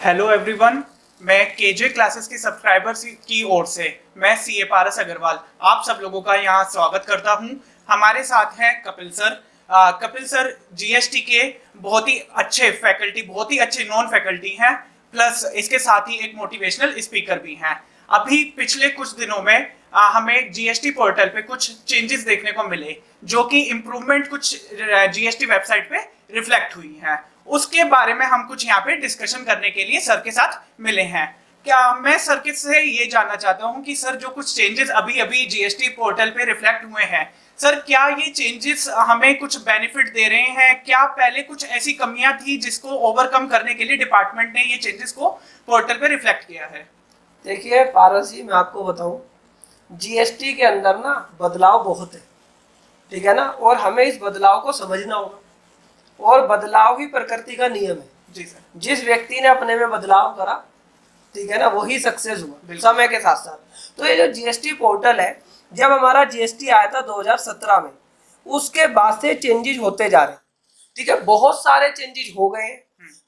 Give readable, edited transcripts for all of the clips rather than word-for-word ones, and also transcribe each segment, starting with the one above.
Hello everyone. मैं KJ classes के subscribers की ओर से मैं सीए पारस अग्रवाल आप सब लोगों का यहाँ स्वागत करता हूँ। हमारे साथ हैं Kapil sir. Kapil sir GST के बहुत ही अच्छे फैकल्टी, बहुत ही अच्छे नॉन फैकल्टी हैं, प्लस इसके साथ ही एक मोटिवेशनल स्पीकर भी हैं। अभी पिछले कुछ दिनों में हमें जीएसटी पोर्टल पे कुछ चेंजेस देखने को मिले, जो कि इम्प्रूवमेंट कुछ जीएसटी वेबसाइट पे रिफ्लेक्ट हुई हैं। उसके बारे में हम कुछ यहाँ पे डिस्कशन करने के लिए सर के साथ मिले हैं। क्या मैं सर के से ये जानना चाहता हूँ कि सर जो कुछ चेंजेस अभी अभी जीएसटी पोर्टल पे रिफ्लेक्ट हुए हैं, सर क्या ये चेंजेस हमें कुछ बेनिफिट दे रहे हैं? क्या पहले कुछ ऐसी कमियां थी जिसको ओवरकम करने के लिए डिपार्टमेंट ने ये चेंजेस को पोर्टल पे रिफ्लेक्ट किया है? देखिए पारस जी, मैं आपको बताऊं, जीएसटी के अंदर ना बदलाव बहुत है, ठीक है ना। और हमें इस बदलाव को समझना होगा, और बदलाव ही प्रकृति का नियम है। जी सर। जिस व्यक्ति ने अपने में बदलाव करा, ठीक है ना, वही सक्सेस हुआ समय के साथ साथ। तो ये जो जीएसटी पोर्टल है, जब हमारा जीएसटी आया था 2017 में, उसके बाद से चेंजेस होते जा रहे हैं, ठीक है। बहुत सारे चेंजेस हो गए हैं,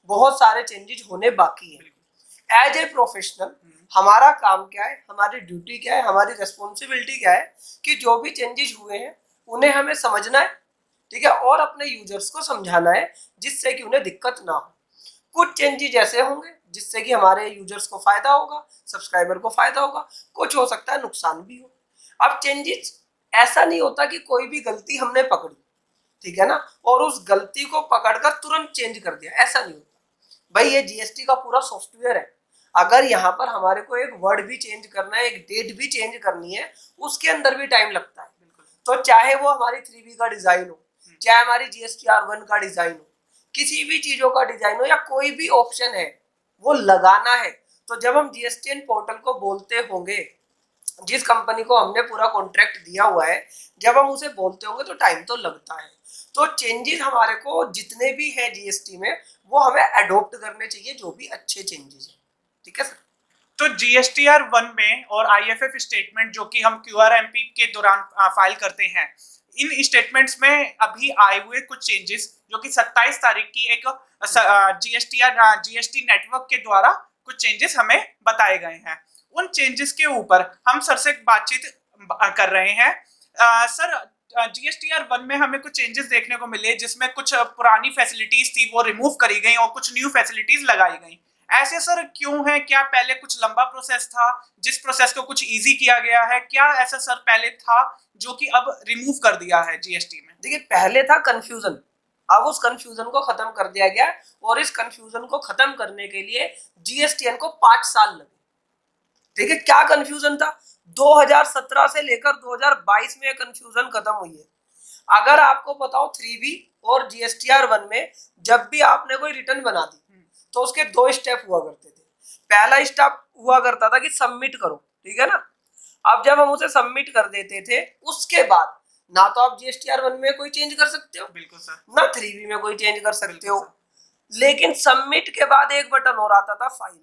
बहुत सारे चेंजेस होने बाकी है। एज ए प्रोफेशनल हमारा काम क्या है, हमारी ड्यूटी क्या है, हमारी रिस्पॉन्सिबिलिटी क्या है कि जो भी चेंजेस हुए हैं उन्हें हमें समझना है, ठीक है, और अपने यूजर्स को समझाना है, जिससे कि उन्हें दिक्कत ना हो। कुछ चेंजेस ऐसे होंगे जिससे कि हमारे यूजर्स को फायदा होगा, सब्सक्राइबर को फायदा होगा, कुछ हो सकता है नुकसान भी हो। अब चेंजेस ऐसा नहीं होता कि कोई भी गलती हमने पकड़ी, ठीक है ना, और उस गलती को पकड़कर तुरंत चेंज कर दिया, ऐसा नहीं होता। भाई ये जीएसटी का पूरा सॉफ्टवेयर है, अगर यहाँ पर हमारे को एक वर्ड भी चेंज करना है, एक डेट भी चेंज करनी है, उसके अंदर भी टाइम लगता है। तो चाहे वो हमारी 3B का डिजाइन हो, चाहे हमारी GSTR1 का डिजाइन हो, किसी भी चीजों का डिजाइन हो, या कोई भी ऑप्शन है वो लगाना है, तो जब हम जीएसटीएन पोर्टल को बोलते होंगे, जिस कंपनी को हमने पूरा कॉन्ट्रैक्ट दिया हुआ है, जब हम उसे बोलते होंगे तो टाइम तो लगता है। तो चेंजेस हमारे को जितने भी है जीएसटी में, वो हमें अडॉप्ट करने चाहिए, जो भी अच्छे चेंजेस है, ठीक है सर। तो GSTR1 में और IFF स्टेटमेंट जो कि हम QRMP के दौरान फाइल करते हैं, इन स्टेटमेंट्स में अभी आए हुए कुछ चेंजेस जो कि 27 तारीख की एक जीएसटी नेटवर्क के द्वारा कुछ चेंजेस हमें बताए गए हैं। उन चेंजेस के ऊपर हम सर से बातचीत कर रहे हैं। सर, GSTR1 में हमें कुछ चेंजेस देखने को मिले, जिसमें कुछ पुरानी फैसिलिटीज थी वो रिमूव करी गई और कुछ न्यू फैसिलिटीज लगाई गई। ऐसे सर क्यों है? क्या पहले कुछ लंबा प्रोसेस था जिस प्रोसेस को कुछ इजी किया गया है? क्या ऐसा सर पहले था जो कि अब रिमूव कर दिया है जीएसटी में? देखिए, पहले था कंफ्यूजन, अब उस कंफ्यूजन को खत्म कर दिया गया, और इस कंफ्यूजन को खत्म करने के लिए जीएसटीएन को 5 साल लगे, ठीक है। क्या कंफ्यूजन था? 2017 से लेकर 2022 में कंफ्यूजन खत्म हुई है। अगर आपको बताओ 3B और GSTR1 में जब भी आपने कोई रिटर्न बना दी, तो उसके 2 स्टेप हुआ करते थे। पहला स्टेप हुआ करता था कि सबमिट करो, ठीक है ना। अब जब हम उसे सबमिट कर देते थे, उसके बाद ना तो आप GSTR1 में कोई चेंज कर सकते हो, बिल्कुल सर, ना 3B में कोई चेंज कर सकते हो। लेकिन सबमिट के बाद एक बटन और आता था, फाइल।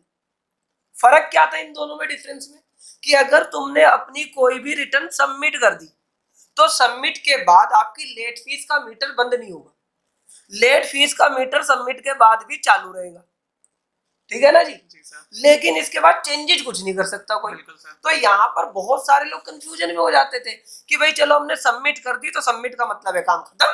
फर्क क्या था इन दोनों में, डिफरेंस में, कि अगर तुमने अपनी कोई भी रिटर्न सबमिट कर दी, तो सबमिट के बाद आपकी लेट फीस का मीटर बंद नहीं होगा, लेट फीस का मीटर सबमिट के बाद भी चालू रहेगा, ठीक है ना जी। लेकिन इसके बाद चेंजेस कुछ नहीं कर सकता कोई। तो यहाँ पर बहुत सारे लोग कंफ्यूजन में हो जाते थे कि भाई चलो हमने सबमिट कर दी, तो सबमिट का मतलब है काम खत्म।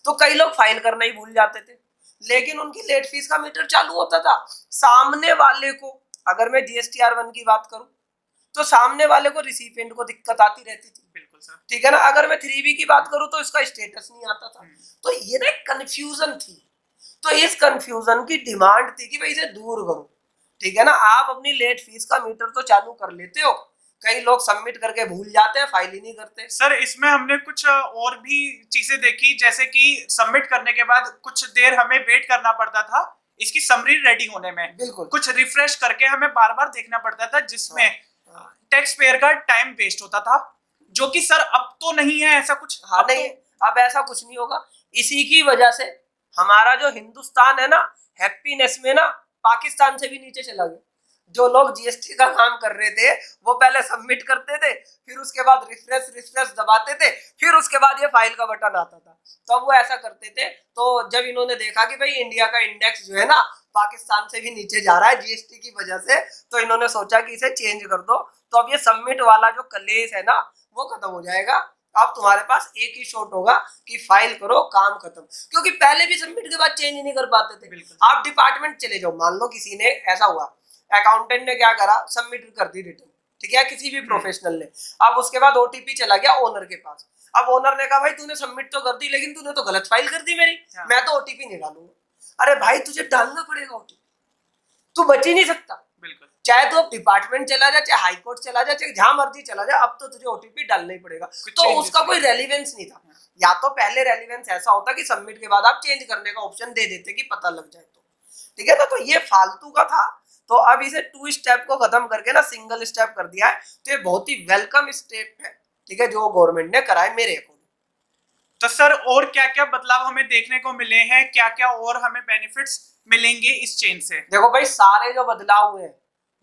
तो कई लोग फाइल करना ही भूल जाते थे, लेकिन उनकी लेट फीस का मीटर चालू होता था। सामने वाले को, अगर मैं GSTR1 की बात करूं, तो सामने वाले को रिसिपिएंट को दिक्कत आती रहती थी, बिल्कुल सर, ठीक है ना। अगर मैं 3B की बात करूं तो इसका स्टेटस नहीं आता था। तो ये ना कंफ्यूजन थी, तो इस कंफ्यूजन की डिमांड थी कि भाई इसे दूर करो, ठीक है ना। आप अपनी लेट फीस का मीटर तो चालू कर लेते हो, कई लोग सबमिट करके भूल जाते हैं, फाइल ही नहीं करते। सर, इसमें हमने कुछ और भी चीजें देखी, जैसे कि सबमिट करने के बाद कुछ देर हमें वेट करना पड़ता था इसकी समरी रेडी होने में। बिल्कुल, कुछ रिफ्रेश करके हमें बार बार देखना पड़ता था, जिसमें टैक्स पेयर का टाइम वेस्ट होता था, जो कि सर अब तो नहीं है ऐसा कुछ। हाँ, नहीं, अब ऐसा कुछ नहीं होगा। इसी की वजह से हमारा जो हिंदुस्तान है ना, हैप्पीनेस में ना पाकिस्तान से भी नीचे चला गया। जो लोग जीएसटी का काम कर रहे थे, वो पहले सबमिट करते थे, फिर उसके बाद रिफ्रेश रिफ्रेश दबाते थे, फिर उसके बाद ये फाइल का बटन आता था, तब वो ऐसा करते थे। तो जब इन्होंने देखा कि भाई इंडिया का इंडेक्स जो है ना पाकिस्तान से भी नीचे जा रहा है जीएसटी की वजह से, तो इन्होंने सोचा कि इसे चेंज कर दो। तो अब ये सबमिट वाला जो कलेश है ना वो खत्म हो जाएगा। अब तुम्हारे पास एक ही शॉट होगा कि फाइल करो, काम खत्म। क्योंकि पहले भी सबमिट के बाद चेंज नहीं कर पाते थे। आप डिपार्टमेंट चले जाओ, मान लो किसी ने, ऐसा हुआ अकाउंटेंट ने क्या करा, सबमिट कर दी रिटर्न, ठीक है, किसी भी प्रोफेशनल ने। अब उसके बाद ओटीपी चला गया ओनर के पास। अब ओनर ने कहा भाई तूने सबमिट तो कर दी लेकिन तूने तो गलत फाइल कर दी मेरी, मैं तो ओटीपी नहीं डालूंगा। अरे भाई तुझे डालना पड़ेगा ओटीपी, तू बच ही नहीं सकता। बिल्कुल, चाहे तो डिपार्टमेंट चला जा, चाहे हाई कोर्ट चला जा, चाहे जहां मर्जी चला जा, अब तो तुझे ओटीपी डालना ही पड़ेगा। तो उसका कोई रेलिवेंस नहीं था। या तो पहले रेलिवेंस ऐसा होता कि सबमिट के बाद आप चेंज करने का ऑप्शन दे देते कि पता लग जाए तो, ठीक है ना। तो ये फालतू का था। तो अब इसे 2 स्टेप को खत्म करके ना सिंगल स्टेप कर दिया है। तो ये बहुत ही वेलकम स्टेप है, ठीक है, जो गवर्नमेंट ने कराए मेरे अकॉर्डिंग। तो सर और क्या क्या बदलाव हमें देखने को मिले हैं, क्या क्या और हमें बेनिफिट्स मिलेंगे इस चेंज से? देखो भाई सारे जो बदलाव हुए हैं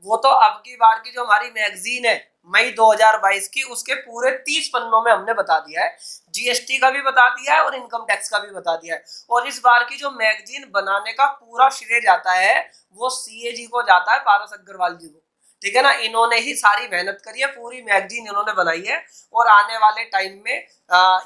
वो तो अब की बार की जो हमारी मैगजीन है मई 2022 की, उसके पूरे 30 पन्नों में हमने बता दिया है। जीएसटी का भी बता दिया है और इनकम टैक्स का भी बता दिया है। और इस बार की जो मैगजीन बनाने का पूरा श्रेय जाता है वो सीए जी को जाता है, पारस अग्रवाल जी को, ठीक है ना। इन्होंने ही सारी मेहनत करी है, पूरी मैगजीन इन्होंने बनाई है। और आने वाले टाइम में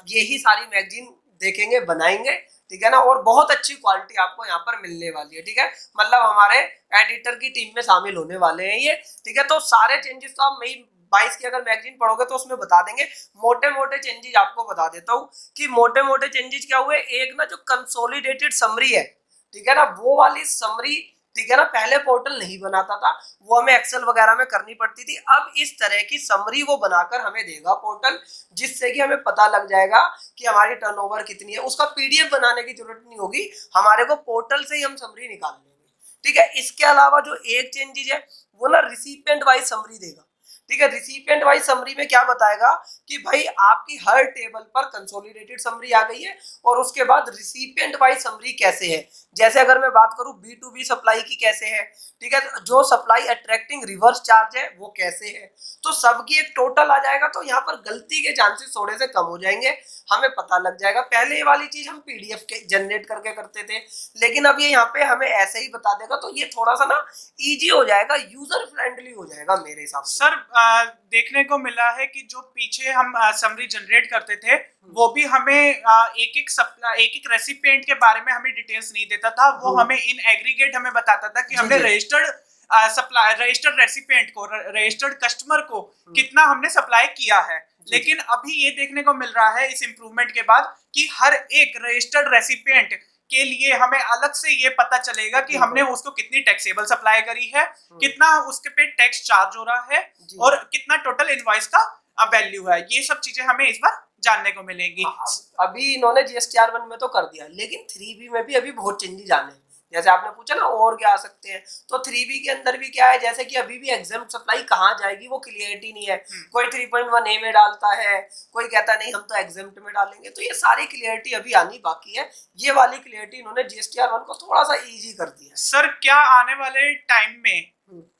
यही सारी मैगजीन देखेंगे, बनाएंगे, ठीक है ना। और बहुत अच्छी क्वालिटी आपको यहाँ पर मिलने वाली है, ठीक है। मतलब हमारे एडिटर की टीम में शामिल होने वाले हैं ये, ठीक है। तो सारे चेंजेस तो आप मई 22 की अगर मैगजीन पढ़ोगे तो उसमें बता देंगे। मोटे मोटे चेंजेस आपको बता देता हूँ कि मोटे मोटे चेंजेस क्या हुए। एक ना जो कंसोलिडेटेड समरी है, ठीक है ना, वो वाली समरी, ठीक है ना, पहले पोर्टल नहीं बनाता था, वो हमें एक्सेल वगैरह में करनी पड़ती थी। अब इस तरह की समरी वो बनाकर हमें देगा पोर्टल, जिससे कि हमें पता लग जाएगा कि हमारी टर्नओवर कितनी है। उसका पीडीएफ बनाने की जरूरत नहीं होगी, हमारे को पोर्टल से ही हम समरी निकाल लेंगे, ठीक है। इसके अलावा जो एक चेंजेस है वो ना रिसिपिएंट वाइज समरी देगा, ठीक है। रिसिपिएंट वाइज समरी में क्या बताएगा कि भाई आपकी हर टेबल पर कंसोलिडेटेड समरी आ गई है और उसके बाद रिसिपिएंट वाइज समरी कैसे है। जैसे अगर मैं बात करूं B2B सप्लाई की कैसे है, ठीक है, जो सप्लाई अट्रैक्टिंग रिवर्स चार्ज है वो कैसे है, तो सबकी एक टोटल आ जाएगा। तो यहाँ पर गलती के चांसेस थोड़े से कम हो जाएंगे, हमें पता लग जाएगा। पहले ये वाली चीज हम पीडीएफ के जनरेट करके करते थे, लेकिन अब ये यहाँ पे हमें ऐसे ही बता देगा। तो ये थोड़ा सा ना इजी हो जाएगा, यूजर फ्रेंडली हो जाएगा मेरे हिसाब से। सर देखने को मिला है कि जो पीछे हम समरी जनरेट करते थे वो भी हमें एक एक रेसिपिएंट के बारे में हमें डिटेल्स नहीं देता था, वो हमें इन एग्रीगेट हमें बताता था कि हमने रजिस्टर्ड सप्लाई, रजिस्टर्ड रेसिपिएंट को, रजिस्टर्ड कस्टमर को कितना हमने सप्लाई किया है। लेकिन अभी ये देखने को मिल रहा है इस इम्प्रूवमेंट के बाद कि हर एक रजिस्टर्ड रेसिपिएंट के लिए हमें अलग से ये पता चलेगा कि हमने उसको कितनी टैक्सेबल सप्लाई करी है, कितना उसके पे टैक्स चार्ज हो रहा है और कितना टोटल इनवॉइस का वैल्यू है। ये सब चीजें हमें इस बार जानने को मिलेंगी। अभी इन्होंने GSTR1 में तो कर दिया, लेकिन 3B में भी अभी बहुत चेंजेस आने हैं। जैसे आपने पूछा ना और क्या आ सकते हैं, तो 3B के अंदर भी क्या है, जैसे कि अभी भी एग्जाम सप्लाई कहाँ जाएगी वो क्लियरिटी नहीं है। कोई 3.1A में डालता है, कोई कहता नहीं हम तो एग्जाम में डालेंगे। तो ये सारी क्लियरिटी अभी आनी बाकी है। ये वाली क्लियरिटी इन्होंने GSTR1 को थोड़ा सा इजी कर दिया। सर क्या आने वाले टाइम में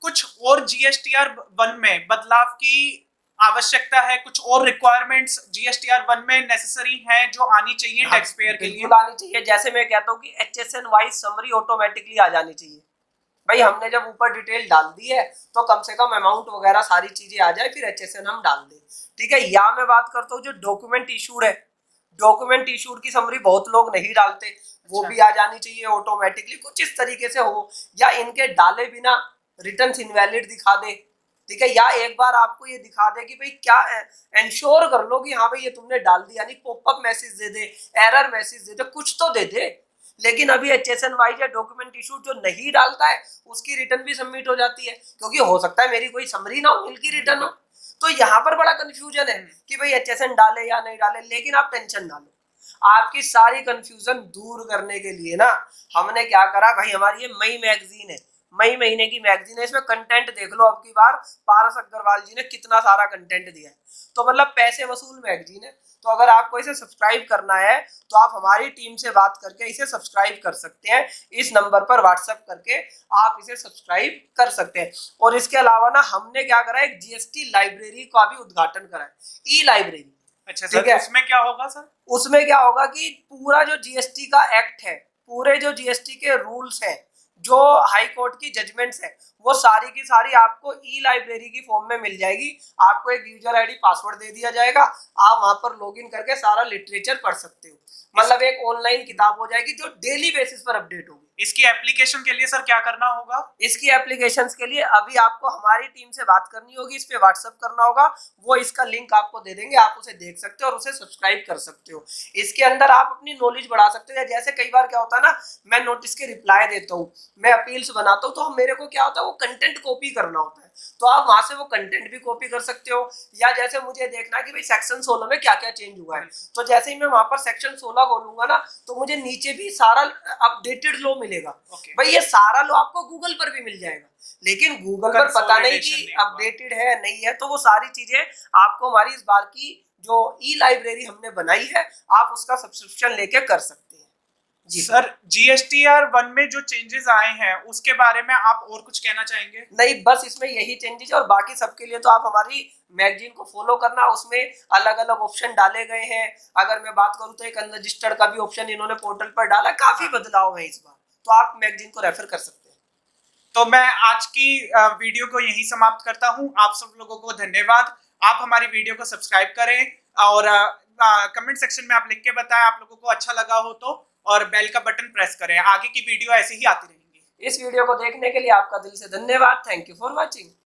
कुछ और GSTR1 में बदलाव की आवश्यकता है, कुछ और रिक्वायरमेंट्स GSTR1 में नेसेसरी हैं जो आनी चाहिए टैक्स पेयर के लिए? आनी चाहिए। जैसे मैं कहता हूँ कि HSN वाइज समरी ऑटोमेटिकली आ जानी चाहिए। भाई हमने जब ऊपर डिटेल डाल दी है तो कम से कम अमाउंट वगैरह सारी चीजें आ जाए, फिर HSN हम डाल दें, ठीक है। या मैं बात करता हूँ जो डॉक्यूमेंट इशूड है, डॉक्यूमेंट इशूड की समरी बहुत लोग नहीं डालते, वो भी आ जानी चाहिए ऑटोमेटिकली। कुछ इस तरीके से हो, या इनके डाले बिना रिटर्न इनवैलिड दिखा दे, ठीक है। या एक बार आपको ये दिखा दे कि भाई क्या इंश्योर कर लो कि हाँ भाई ये तुमने डाल दिया, यानी पॉपअप मैसेज दे दे, एरर मैसेज दे दे, कुछ तो दे दे। लेकिन अभी HSN वाइज या डॉक्यूमेंट इशू जो नहीं डालता है उसकी रिटर्न भी सबमिट हो जाती है, क्योंकि हो सकता है मेरी कोई समरी ना हो, इनकी रिटर्न हो। तो यहाँ पर बड़ा कंफ्यूजन है कि भाई HSN डाले या नहीं डाले। लेकिन आप टेंशन ना लो, आपकी सारी कंफ्यूजन दूर करने के लिए ना हमने क्या करा भाई, हमारी ये मई मैगजीन है, मई महीने की मैगजीन है। इसमें कंटेंट देख लो, अब की बार पारस अग्रवाल जी ने कितना सारा कंटेंट दिया है। तो मतलब पैसे वसूल मैगजीन है। तो अगर आपको इसे सब्सक्राइब करना है तो आप हमारी टीम से बात करके इसे सब्सक्राइब कर सकते हैं। इस नंबर पर व्हाट्सएप करके आप इसे सब्सक्राइब कर सकते हैं। और इसके अलावा ना हमने क्या करा, एक GST लाइब्रेरी का भी उद्घाटन करा है, ई-लाइब्रेरी। अच्छा सर, उसमें क्या होगा सर? उसमें क्या होगा कि पूरा जो GST का एक्ट है, पूरे जो GST के रूल्स है, जो हाई कोर्ट की जजमेंट्स है वो सारी की सारी आपको ई लाइब्रेरी की फॉर्म में मिल जाएगी। आपको एक यूजर आईडी पासवर्ड दे दिया जाएगा, आप वहां पर लॉगिन करके सारा लिटरेचर पढ़ सकते हो। मतलब एक ऑनलाइन किताब हो जाएगी जो डेली बेसिस पर अपडेट होगी। इसकी एप्लीकेशन के लिए सर क्या करना होगा? इसकी एप्लीकेशंस के लिए अभी आपको हमारी टीम से बात करनी होगी, इस पे व्हाट्सएप करना होगा, वो इसका लिंक आपको दे देंगे, आप उसे देख सकते हो और उसे सब्सक्राइब कर सकते हो। इसके अंदर आप अपनी नॉलेज बढ़ा सकते हो। जैसे कई बार क्या होता है ना, मैं नोटिस के रिप्लाई देता हूँ, मैं अपील्स बनाता हूँ, तो मेरे को क्या होता है वो कंटेंट कॉपी करना होता है, तो आप वहां से वो कंटेंट भी कॉपी कर सकते हो। या जैसे मुझे देखना है कि भाई सेक्शन 16 में क्या क्या चेंज हुआ है, तो जैसे ही मैं वहां पर सेक्शन 16 खोलूंगा ना, तो मुझे नीचे भी सारा अपडेटेड लॉ मिलेगा। भाई ये सारा लॉ आपको गूगल पर भी मिल जाएगा, लेकिन गूगल पर पता नहीं कि अपडेटेड है नहीं है, तो वो सारी चीजें आपको हमारी इस बार की जो ई लाइब्रेरी हमने बनाई है, आप उसका सब्सक्रिप्शन लेके कर सकते हैं। जी सर, GSTR 1 में जो चेंजेस आए हैं उसके बारे में आप और कुछ कहना चाहेंगे? नहीं, बस इसमें यही चेंजेस है, और बाकी सबके लिए तो आप हमारी मैगजीन को फॉलो करना, उसमें अलग अलग ऑप्शन डाले गए हैं। अगर मैं बात करूं तो एक अनरजिस्टर्ड का भी ऑप्शन इन्होंने पोर्टल पर डाला, काफी बदलाव है इस बार, तो आप मैगजीन को रेफर कर सकते हैं। तो मैं आज की वीडियो को यहीं समाप्त करता हूं। आप सब लोगों को धन्यवाद। आप हमारी वीडियो को सब्सक्राइब करें और कमेंट सेक्शन में आप लिख के बताएं आप लोगों को अच्छा लगा हो तो, और बेल का बटन प्रेस करें। आगे की वीडियो ऐसे ही आती रहेंगी। इस वीडियो को देखने के लिए आपका दिल से धन्यवाद। Thank you for watching.